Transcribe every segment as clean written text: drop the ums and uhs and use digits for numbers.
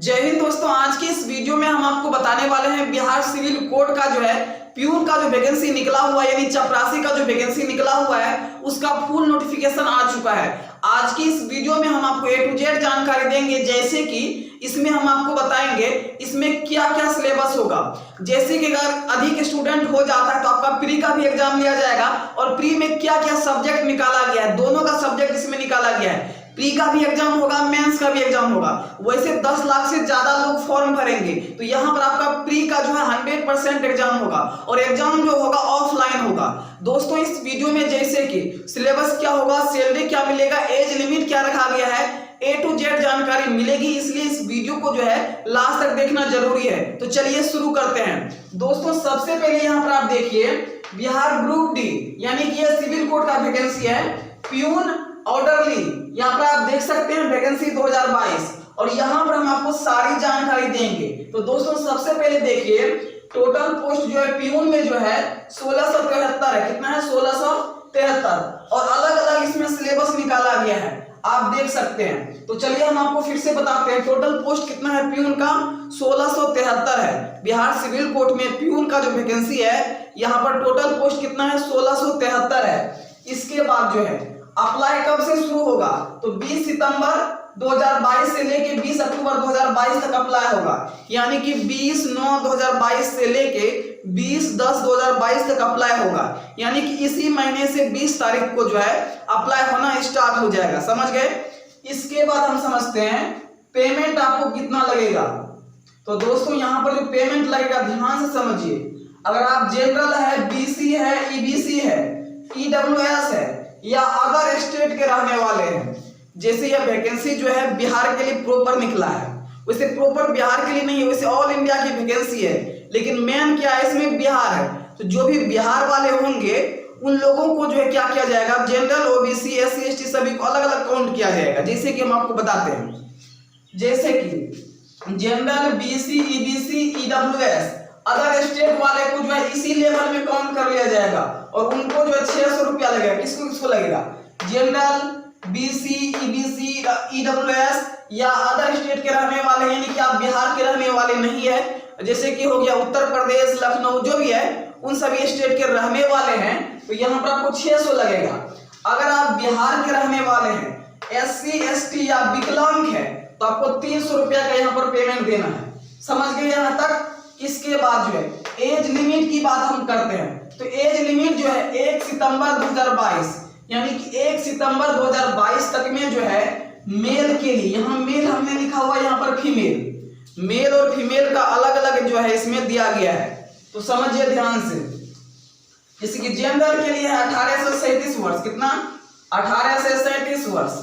जय हिंद दोस्तों। आज के इस वीडियो में हम आपको बताने वाले हैं बिहार सिविल कोड का जो है प्यून का जो वैकेंसी निकला हुआ है, यानी चपरासी का जो वैकेंसी निकला हुआ है उसका फुल नोटिफिकेशन आ चुका है। आज की इस वीडियो में हम आपको A to Z जानकारी देंगे, जैसे कि इसमें हम आपको बताएंगे इसमें क्या क्या सिलेबस होगा। जैसे कि अगर अधिक स्टूडेंट हो जाता है तो आपका प्री का भी एग्जाम लिया जाएगा और प्री में क्या क्या सब्जेक्ट निकाला गया है, दोनों का सब्जेक्ट इसमें निकाला गया है। प्री का भी एग्जाम होगा, मेंस का भी एग्जाम होगा। वैसे 10 लाख से ज्यादा लोग फॉर्म भरेंगे, तो यहाँ पर आपका प्री का जो है 100% एग्जाम होगा और एग्जाम जो होगा ऑफलाइन होगा। दोस्तों इस वीडियो में जैसे कि सिलेबस क्या होगा, सैलरी क्या मिलेगा, एज लिमिट क्या रखा गया है, A to Z जानकारी मिलेगी, इसलिए इस वीडियो को जो है लास्ट तक देखना जरूरी है। तो चलिए शुरू करते हैं। दोस्तों सबसे पहले यहाँ पर आप देखिए बिहार ग्रुप डी, यानी कि ये सिविल कोड का वैकेंसी है, प्यून ऑर्डरली। यहाँ पर आप देख सकते हैं वैकेंसी 2022 और यहाँ पर हम आपको सारी जानकारी देंगे। तो दोस्तों सबसे पहले देखिए टोटल पोस्ट जो है प्यून में जो है 1673 है। कितना है? 1673। और अलग अलग इसमें सिलेबस निकाला गया है, आप देख सकते हैं। तो चलिए हम आपको फिर से बताते हैं टोटल पोस्ट कितना है प्यून का, 1673 है। बिहार सिविल कोड में प्यून का जो वैकेंसी है यहाँ पर टोटल पोस्ट कितना है, 1673 है। इसके बाद जो है अप्लाई कब से शुरू होगा, तो 20 सितंबर 2022 से लेके 20 अक्टूबर 2022 तक अप्लाई होगा, यानी कि 20/9/2022 से लेके 20/10/2022 तक अप्लाई होगा, यानी कि इसी महीने से 20 तारीख को जो है अप्लाई होना स्टार्ट हो जाएगा। समझ गए? इसके बाद हम समझते हैं पेमेंट आपको कितना लगेगा। तो दोस्तों यहाँ पर जो पेमेंट लगेगा ध्यान से समझिए। अगर आप जनरल है, बीसी है, ईबीसी है, ईडब्ल्यूएस है या अदर स्टेट के रहने वाले हैं, जैसे यह वैकेंसी जो है बिहार के लिए प्रॉपर निकला है, वैसे प्रॉपर बिहार के लिए नहीं है, वैसे ऑल इंडिया की वैकेंसी है, लेकिन मेन क्या है इसमें बिहार है। तो जो भी बिहार वाले होंगे उन लोगों को जो है क्या किया जाएगा, जनरल, ओबीसी, एससी, एसटी सभी को अलग अलग काउंट किया जाएगा। जैसे कि हम आपको बताते हैं, जैसे कि general, BC, EBC, EWS, other state वाले को जो है इसी लेवल में काउंट कर लिया जाएगा और उनको जो है 600 रुपया लगेगा। किसको लगेगा? जनरल, बीसी, ईबीसी, ईडब्ल्यूएस या अदर स्टेट के रहने वाले, यानी कि आप बिहार के रहने वाले नहीं है, जैसे कि हो गया उत्तर प्रदेश, लखनऊ, जो भी है उन सभी स्टेट के रहने वाले हैं, तो यहाँ पर आपको 600 लगेगा। अगर आप बिहार के रहने वाले हैं, एससी, एसटी या विकलांग है, तो आपको 300 रुपया का यहाँ पर पेमेंट देना है। समझ गए यहाँ तक? इसके बाद जो है एज लिमिट की बात हम करते हैं। तो एज लिमिट जो है 1 सितंबर 2022, यानी कि 1 सितंबर 2022 तक में जो है मेल के लिए, यहाँ मेल हमने लिखा हुआ, यहाँ पर फीमेल, मेल और फीमेल का अलग अलग जो है इसमें दिया गया है। तो समझिए ध्यान से। जैसे कि जनरल के लिए है 18 से 37 वर्ष, कितना? 18 से 37 वर्ष।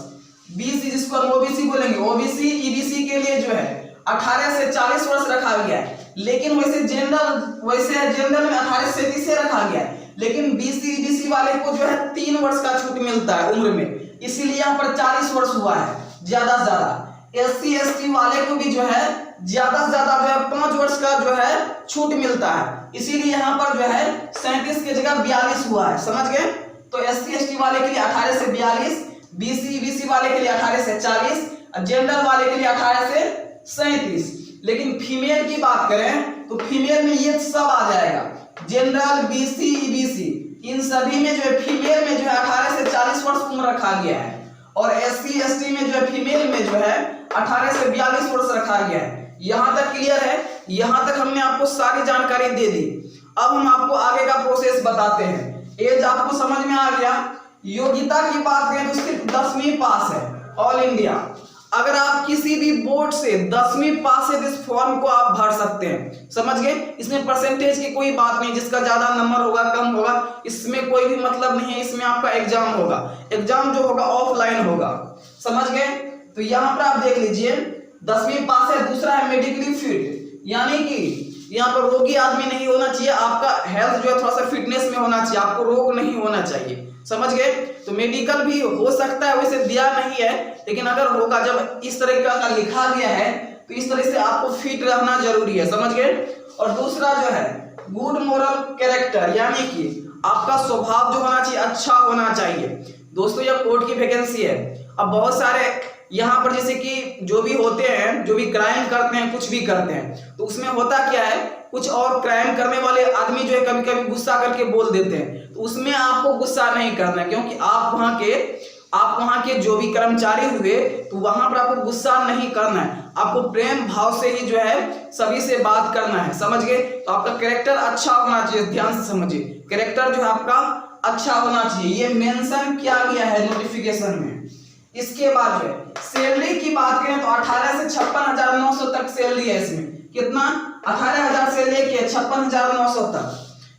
बीसी जिसको हम ओबीसी बोलेंगे, ओबीसी, ईबीसी के लिए जो है 18 से 40 वर्ष रखा गया है, लेकिन वैसे जनरल में 18 से 30 रखा गया है, लेकिन बीसी, ईबीसी वाले को जो है 3 वर्ष का छूट मिलता है उम्र में, इसीलिए यहाँ पर 40 वर्ष हुआ है ज्यादा से ज्यादा। एससी, एसटी वाले को भी जो है ज्यादा से ज्यादा जो है 5 वर्ष का जो है छूट मिलता है, इसीलिए यहाँ पर जो है 37 की जगह 42 हुआ है। समझ गए? तो एससी, एसटी वाले के लिए 18 से 42, बीसी, ईबीसी वाले के लिए 18 से 40, जनरल वाले के लिए 18 से 37। लेकिन फीमेल की बात करें तो फीमेल में ये सब आ जाएगा, जनरल, बीसी, ईबीसी, इन सभी में जो है फीमेल में जो है 18 से 40 वर्ष उम्र रखा गया है, और एससी, एसटी में जो है फीमेल में जो है 18 से 42 वर्ष रखा गया है। यहाँ तक क्लियर है? यहाँ तक हमने आपको सारी जानकारी दे दी। अब हम आपको आगे का प्रोसेस बताते हैं। एज आपको समझ में आ गया। योग्यता की बात करें तो सिर्फ 10वीं पास है ऑल इंडिया। अगर आप किसी भी बोर्ड से 10वीं पास है तो इस फॉर्म को आप भर सकते हैं। समझ गए? इसमें परसेंटेज की कोई बात नहीं, जिसका ज्यादा नंबर होगा कम होगा इसमें कोई भी मतलब नहीं है। इसमें आपका एग्जाम होगा, एग्जाम जो होगा ऑफलाइन होगा। समझ गए? तो यहाँ पर आप देख लीजिए 10वीं पास है। दूसरा है मेडिकली फिट, यानी कि यहाँ पर रोगी आदमी नहीं होना चाहिए, आपका हेल्थ जो है थोड़ा सा फिटनेस में होना चाहिए, आपको रोग नहीं होना चाहिए। समझ गए? तो मेडिकल भी हो सकता है, वैसे दिया नहीं है, लेकिन अगर होगा, जब इस तरह का लिखा गया है तो इस तरह से आपको फिट रहना जरूरी है। समझ गए? और दूसरा जो है गुड मोरल कैरेक्टर, यानी कि आपका स्वभाव जो होना चाहिए अच्छा होना चाहिए। दोस्तों यह कोर्ट की वैकेंसी है। अब बहुत सारे यहाँ पर जैसे कि जो भी होते हैं, जो भी क्राइम करते हैं, कुछ भी करते हैं, तो उसमें होता क्या है, कुछ और क्राइम करने वाले आदमी जो है कभी कभी गुस्सा करके बोल देते हैं, तो उसमें आपको गुस्सा नहीं करना है, क्योंकि आप वहां के जो भी कर्मचारी हुए, तो वहां पर आपको गुस्सा नहीं करना है, आपको प्रेम भाव से ही जो है सभी से बात करना है, समझ गए। तो आपका कैरेक्टर अच्छा होना चाहिए, ध्यान से समझिए, कैरेक्टर जो है आपका अच्छा होना चाहिए, ये मेंशन किया गया है नोटिफिकेशन में। इसके बाद जो है सैलरी की बात करें तो 18 से 56,900 तक सैलरी है इसमें। कितना? 18,000 से लेके 56,900 तक।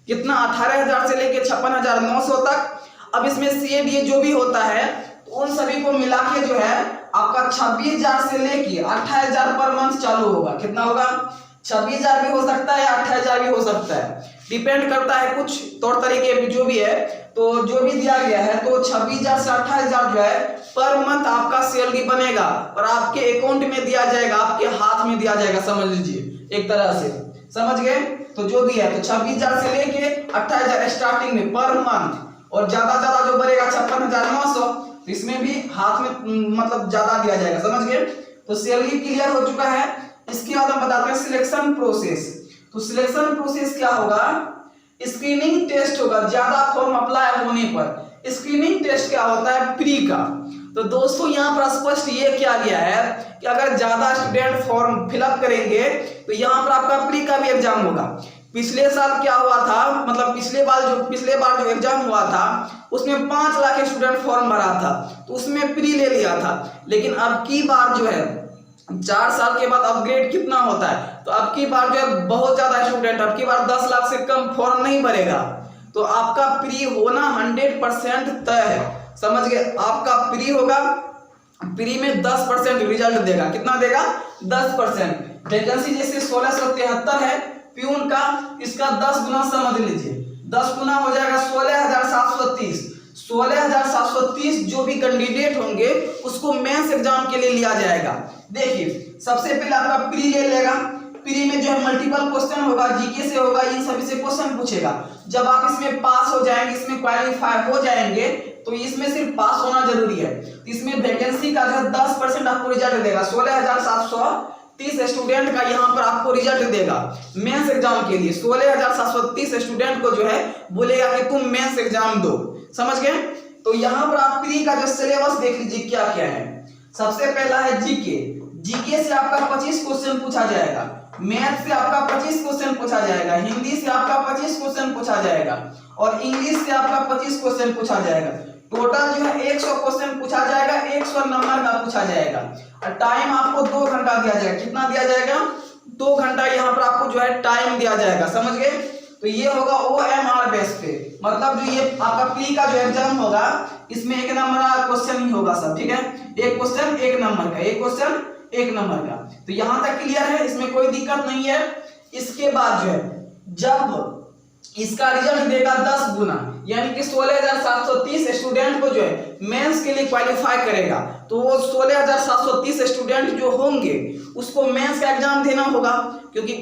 कितना? 18,000 से लेके 56,900 तक। अब इसमें CA जो भी होता है, तो उन सभी को मिला के जो है आपका 26,000 से लेके 28,000 पर मंथ चालू होगा। कितना होगा? 26,000 भी हो सकता है, 28,000 भी हो सकता है, डिपेंड करता है कुछ तौर तरीके पे जो भी है। तो जो भी दिया गया है, तो 26,000 से 28,000 जो है पर मंथ आपका सैलरी बनेगा और आपके अकाउंट में दिया जाएगा, आपके हाथ में दिया जाएगा, समझ लीजिए एक तरह से, समझ गए। तो जो भी है, तो 26,000 से लेके 28,000 स्टार्टिंग में पर मंथ, और ज्यादा जो बढ़ेगा 56,900, तो इसमें भी हाथ में मतलब ज्यादा दिया जाएगा, समझ गए। तो सैलरी क्लियर हो चुका है। इसके बाद हम बताते हैं सिलेक्शन प्रोसेस। तो सिलेक्शन प्रोसेस क्या होगा? स्क्रीनिंग टेस्ट होगा ज्यादा फॉर्म अप्लाई होने पर। स्क्रीनिंग टेस्ट क्या होता है? प्री का। तो दोस्तों यहाँ पर स्पष्ट ये किया गया है कि अगर ज्यादा स्टूडेंट फॉर्म फिलअप करेंगे तो यहाँ पर आपका प्री का भी एग्जाम होगा। पिछले साल क्या हुआ था, मतलब पिछले बार जो एग्जाम हुआ था उसमें 5 लाख स्टूडेंट फॉर्म भरा था, तो उसमें प्री ले लिया था। लेकिन अब की बार जो है 4 साल के बाद अपग्रेड कितना होता है, तो अब की बार जो है बहुत ज्यादा स्टूडेंट, अब की बार 10 लाख से कम फॉर्म नहीं भरेगा, तो आपका प्री होना 100% तय है, समझ गए। आपका प्री होगा, प्री में 10% रिजल्ट देगा। कितना देगा? 10%। वैकेंसी जैसे 1673 है प्यून का, इसका 10 गुना समझ लीजिए, 10 गुना हो जाएगा 16,730। 16,730 जो भी कैंडिडेट होंगे उसको मेंस एग्जाम के लिए लिया जाएगा। देखिए सबसे पहले आपका प्री ले लेगा। प्री में जो है मल्टीपल क्वेश्चन होगा, जीके से होगा, इन सभी से क्वेश्चन पूछेगा। जब आप इसमें पास हो जाएंगे, इसमें क्वालिफाई हो जाएंगे, तो इसमें सिर्फ पास होना जरूरी है। इसमें वैकेंसी का जो है 10% आपको रिजल्ट देगा। 16,730 स्टूडेंट का यहाँ पर आपको रिजल्ट देगा मेंस एग्जाम के लिए। 16,730 स्टूडेंट को जो है बोलेगा कि तुम मेंस एग्जाम दो, समझ गए। तो यहाँ पर आप प्री का जो सिलेबस देख लीजिए क्या क्या है। सबसे पहला है जीके। जीके से आपका 25 क्वेश्चन पूछा जाएगा, मैथ से आपका 25 क्वेश्चन पूछा जाएगा, हिंदी से आपका 25 क्वेश्चन पूछा जाएगा, और इंग्लिश से आपका 25 क्वेश्चन पूछा जाएगा। टोटल जो है 100 क्वेश्चन पूछा जाएगा, 100 नंबर का पूछा जाएगा, और टाइम आपको 2 घंटा दिया जाएगा। कितना दिया जाएगा? 2 घंटा यहाँ पर आपको जो है टाइम दिया जाएगा, समझ गए। तो ये होगा OMR बेस पे, मतलब जो ये आपका प्री का जो एग्जाम होगा इसमें 1 नंबर का क्वेश्चन ही होगा सब, ठीक है। एक क्वेश्चन 1 नंबर का, एक क्वेश्चन 1 नंबर का। तो यहां तक क्लियर है, इसमें कोई दिक्कत नहीं है। इसके बाद जो है जब इसका रिजल्ट देगा 10 गुना, यानी कि 16,730 स्टूडेंट को जो है मेंस के लिए क्वालिफाई करेगा, तो वो 16,730 स्टूडेंट जो होंगे उसको मेंस का एग्जाम देना होगा, क्योंकि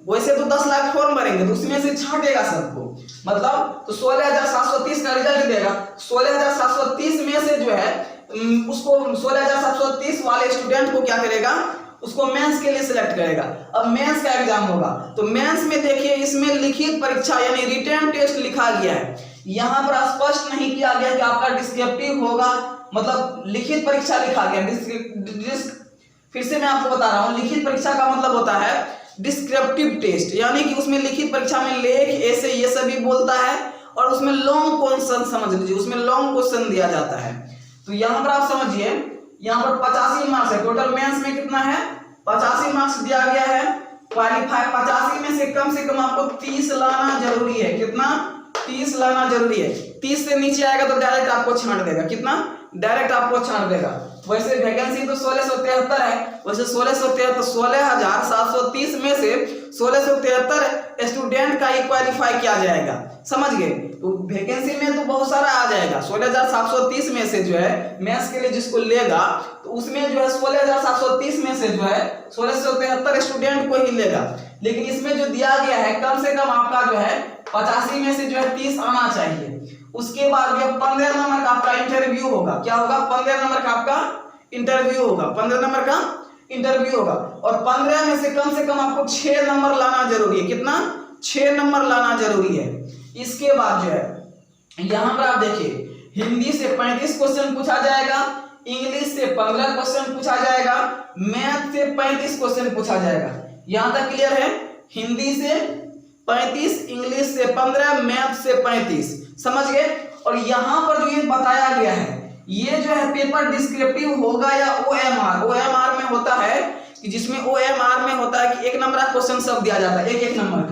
वैसे तो 10 लाख फॉर्म भरेंगे तो उसमें से छांटेगा सबको, मतलब तो 16,730 का रिजल्ट देगा। 16,730 में से जो है उसको 16,730 वाले स्टूडेंट को क्या करेगा? उसको मेंस के लिए सिलेक्ट करेगा। अब मेंस का एग्जाम होगा, तो मेंस में देखिए इसमें लिखित परीक्षा यानी रिटन टेस्ट लिखा गया है। यहाँ पर स्पष्ट नहीं किया गया कि आपका डिस्क्रिप्टिव होगा, मतलब लिखित परीक्षा लिखा गया। फिर से मैं आपको बता रहा हूँ, लिखित परीक्षा का मतलब होता है डिस्क्रिप्टिव टेस्ट, यानी कि उसमें लिखित परीक्षा में लेख ऐसे ये सभी बोलता है, और उसमें लॉन्ग क्वेश्चन, समझ लीजिए उसमें लॉन्ग क्वेश्चन दिया जाता है। तो यहाँ पर आप समझिए, यहाँ पर 85 मार्क्स है टोटल। मेंस में कितना है? 85 मार्क्स दिया गया है। क्वालिफाई 85 में से कम आपको 30 लाना जरूरी है। कितना? 30 लाना जरूरी है। 30 से नीचे आएगा तो डायरेक्ट आपको छांट देगा। कितना? डायरेक्ट आपको छांट देगा। वैसे वैकेंसी तो 1673 है, वैसे 16,730 में से 1673 स्टूडेंट का ही क्वालिफाई किया जाएगा, समझ गए। तो वैकेंसी में तो बहुत सारा आ जाएगा। 16,730 में से जो है मेंस के लिए जिसको लेगा, तो उसमें जो है 16,730 में से जो है 1673 स्टूडेंट को ही लेगा। लेकिन इसमें जो दिया गया है कम से कम आपका जो है 85 में से जो है 30 आना चाहिए। उसके बाद जो 15 नंबर का आपका इंटरव्यू होगा। क्या होगा? 15 नंबर का आपका इंटरव्यू होगा, 15 नंबर का इंटरव्यू होगा। और 15 में से कम आपको 6 नंबर लाना जरूरी है। कितना? 6 नंबर लाना जरूरी है। इसके बाद जो है यहां पर आप देखिए, हिंदी से 35 क्वेश्चन पूछा जाएगा, इंग्लिश से 15 क्वेश्चन पूछा जाएगा, मैथ से 35 क्वेश्चन पूछा जाएगा। यहां तक क्लियर है? हिंदी से 35, इंग्लिश से 15, मैथ से 35। समझ गए? और यहां पर जो ये बताया गया है, ये जो है पेपर डिस्क्रिप्टिव होगा या ओएमआर। ओएमआर में होता है कि जिसमें ओएमआर में होता है कि 1 नंबर का क्वेश्चन सब दिया जाता है, एक नंबर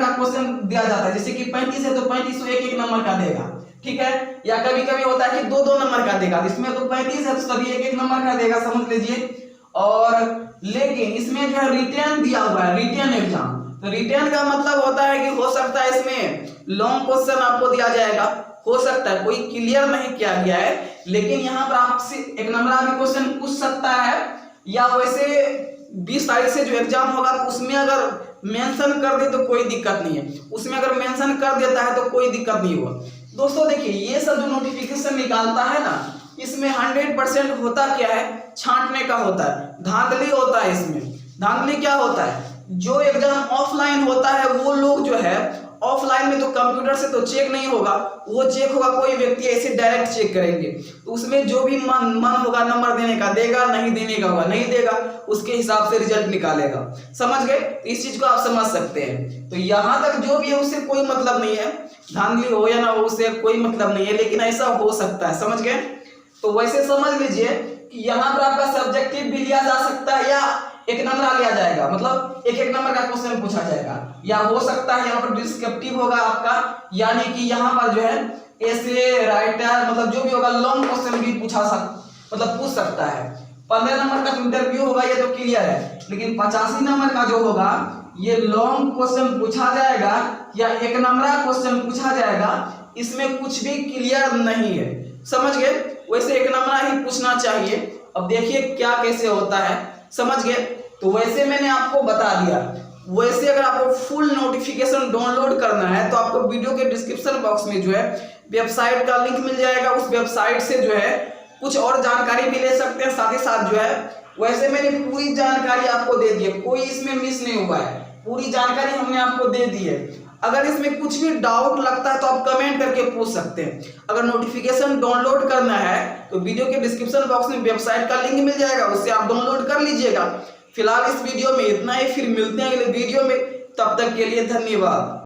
का क्वेश्चन दिया जाता है। जैसे कि 35 है तो 35 एक नंबर का देगा, ठीक है। या कभी कभी होता है कि 2 नंबर का देगा, इसमें तो 35 है तो सभी एक नंबर का देगा, समझ लीजिए। और लेकिन इसमें जो है रिटेन दिया हुआ है, रिटेन एग्जाम। तो रिटेन का मतलब होता है कि हो सकता है इसमें लॉन्ग क्वेश्चन आपको दिया जाएगा, हो सकता है कोई क्लियर नहीं किया गया है, लेकिन यहाँ पर आपसे 1 नंबर का क्वेश्चन पूछ सकता है। या वैसे 20 तारीख से जो एग्जाम होगा तो उसमें अगर मेंशन कर दे तो कोई दिक्कत नहीं है, उसमें अगर मेंशन कर देता है तो कोई दिक्कत नहीं होगा। दोस्तों देखिए, ये सब जो नोटिफिकेशन निकालता है ना, इसमें 100% होता क्या है? छांटने का होता है, धांधली होता है। इसमें धांधली क्या होता है? जो एग्जाम ऑफलाइन होता है वो लोग जो है ऑफलाइन में तो कंप्यूटर से तो चेक नहीं होगा, वो चेक होगा कोई व्यक्ति ऐसे डायरेक्ट चेक करेंगे, तो उसमें जो भी मन होगा नंबर देने का देगा, नहीं देने का होगा नहीं देगा, उसके हिसाब से रिजल्ट निकालेगा। समझ गए? इस चीज को आप समझ सकते हैं। तो यहाँ तक जो भी है उससे कोई मतलब नहीं है, धांधली हो या ना हो उससे कोई मतलब नहीं है, लेकिन ऐसा हो सकता है। समझ गए? तो वैसे समझ लीजिए कि यहाँ पर आपका सब्जेक्टिव भी लिया जा सकता है या 1 नंबर लिया जाएगा, मतलब एक नंबर का क्वेश्चन पूछा जाएगा, या हो सकता है यहाँ पर डिस्क्रिप्टिव होगा आपका, यानी कि यहाँ पर जो है ऐसे राइटर मतलब जो भी होगा लॉन्ग क्वेश्चन भी पूछ सकता है। 15 नंबर का इंटरव्यू होगा, ये तो क्लियर है। लेकिन 85 नंबर का जो होगा ये लॉन्ग क्वेश्चन पूछा जाएगा या 1 नंबर का क्वेश्चन पूछा जाएगा, इसमें कुछ भी क्लियर नहीं है। समझ गए? वैसे 1 नंबर ही पूछना चाहिए। अब देखिए क्या कैसे होता है, समझ गए? तो वैसे मैंने आपको बता दिया। वैसे अगर आपको फुल नोटिफिकेशन डाउनलोड करना है तो आपको वीडियो के डिस्क्रिप्शन बॉक्स में जो है वेबसाइट का लिंक मिल जाएगा, उस वेबसाइट से जो है कुछ और जानकारी भी ले सकते हैं, साथ ही साथ जो है वैसे मैंने पूरी जानकारी आपको दे दी है, कोई इसमें मिस नहीं हुआ है, पूरी जानकारी हमने आपको दे दी है। अगर इसमें कुछ भी डाउट लगता है तो आप कमेंट करके पूछ सकते हैं। अगर नोटिफिकेशन डाउनलोड करना है तो वीडियो के डिस्क्रिप्शन बॉक्स में वेबसाइट का लिंक मिल जाएगा, उससे आप डाउनलोड कर लीजिएगा। फिलहाल इस वीडियो में इतना ही, फिर मिलते हैं अगले वीडियो में, तब तक के लिए धन्यवाद।